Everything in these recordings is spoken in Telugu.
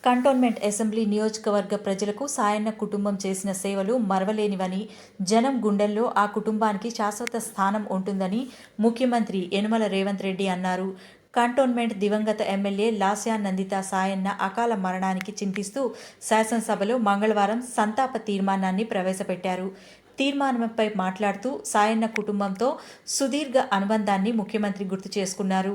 కంటోన్మెంట్ అసెంబ్లీ నియోజకవర్గ ప్రజలకు సాయన్న కుటుంబం చేసిన సేవలు మరవలేనివని, జనం గుండెల్లో ఆ కుటుంబానికి శాశ్వత స్థానం ఉంటుందని ముఖ్యమంత్రి యనుమల రేవంత్ రెడ్డి అన్నారు. కంటోన్మెంట్ దివంగత ఎమ్మెల్యే లాస్యా నందిత సాయన్న అకాల మరణానికి చింతిస్తూ శాసనసభలో మంగళవారం సంతాప తీర్మానాన్ని ప్రవేశపెట్టారు. తీర్మానంపై మాట్లాడుతూ సాయన్న కుటుంబంతో సుదీర్ఘ అనుబంధాన్ని ముఖ్యమంత్రి గుర్తు చేసుకున్నారు.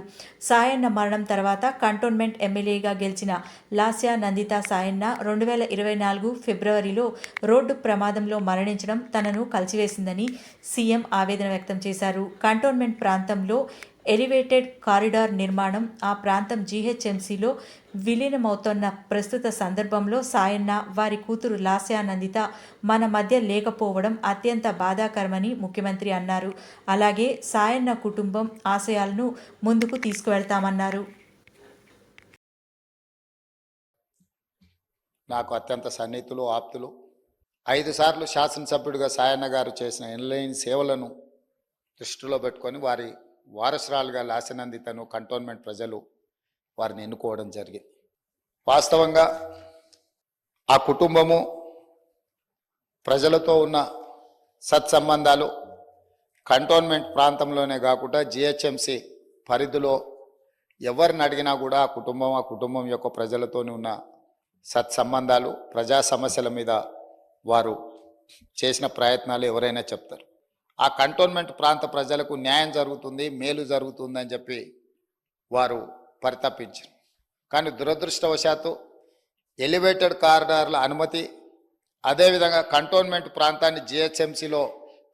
సాయన్న మరణం తర్వాత కంటోన్మెంట్ ఎమ్మెల్యేగా గెలిచిన లాస్యా నందిత సాయన్న 2024 ఫిబ్రవరిలో రోడ్డు ప్రమాదంలో మరణించడం తనను కలిచివేసిందని సీఎం ఆవేదన వ్యక్తం చేశారు. కంటోన్మెంట్ ప్రాంతంలో ఎలివేటెడ్ కారిడార్ నిర్మాణం ఆ ప్రాంతం జీహెచ్ఎంసీలో విలీనమవుతున్న ప్రస్తుత సందర్భంలో సాయన్న, వారి కూతురు లాస్యా నందిత మన మధ్య లేకపోవడం అత్యంత బాధాకరమని ముఖ్యమంత్రి అన్నారు. అలాగే సాయన్న కుటుంబం ఆశయాలను ముందుకు తీసుకువెళ్తామన్నారు. నాకు అత్యంత సన్నిహితులు, ఆప్తులు. 5 సార్లు శాసనసభ్యుడిగా సాయన్న గారు చేసిన ఎనలేని సేవలను దృష్టిలో పెట్టుకొని వారి వారసురాలుగా లాస్యనందితను కంటోన్మెంట్ ప్రజలు వారిని ఎన్నుకోవడం జరిగింది. వాస్తవంగా ఆ కుటుంబము ప్రజలతో ఉన్న సత్సంబంధాలు కంటోన్మెంట్ ప్రాంతంలోనే కాకుండా జిహెచ్ఎంసి పరిధిలో ఎవరిని అడిగినా కూడా ఆ కుటుంబం యొక్క ప్రజలతోనే ఉన్న సత్సంబంధాలు, ప్రజా సమస్యల మీద వారు చేసిన ప్రయత్నాలు ఎవరైనా చెప్తారు. ఆ కంటోన్మెంట్ ప్రాంత ప్రజలకు న్యాయం జరుగుతుంది, మేలు జరుగుతుందని చెప్పి వారు పరితపించారు. కానీ దురదృష్టవశాత్తు ఎలివేటెడ్ కారిడార్ల అనుమతి, అదేవిధంగా కంటోన్మెంట్ ప్రాంతాన్ని జిహెచ్ఎంసీలో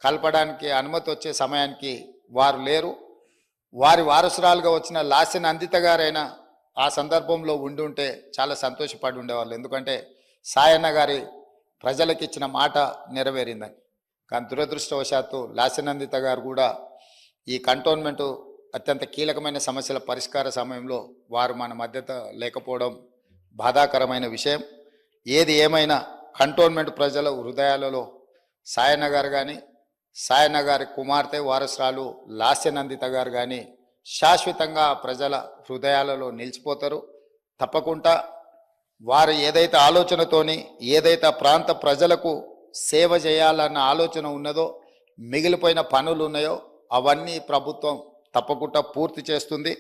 కలపడానికి అనుమతి వచ్చే సమయానికి వారు లేరు. వారి వారసురాలుగా వచ్చిన లాస్య నందిత గారైనా ఆ సందర్భంలో ఉండి ఉంటే చాలా సంతోషపడి ఉండేవాళ్ళు. ఎందుకంటే సాయన్న గారి ప్రజలకు ఇచ్చిన మాట నెరవేరిందని. కానీ దురదృష్టవశాత్తు లాస్యనందిత గారు కూడా ఈ కంటోన్మెంటు అత్యంత కీలకమైన సమస్యల పరిష్కార సమయంలో వారు మన మధ్యత లేకపోవడం బాధాకరమైన విషయం. ఏది ఏమైనా కంటోన్మెంట్ ప్రజల హృదయాలలో సాయన్న గారు కానీ, సాయన్న గారి కుమార్తె వారసురాలు లాస్యనందిత గారు కానీ శాశ్వతంగా ప్రజల హృదయాలలో నిలిచిపోతారు. తప్పకుండా వారు ఏదైతే ఆలోచనతోని, ఏదైతే ప్రాంత ప్రజలకు సేవ చేయాలన్న ఆలోచన ఉన్నదో, మిగిలిపోయిన పనులు ఉన్నాయో అవన్నీ ప్రభుత్వం తప్పకుండా పూర్తి చేస్తుంది.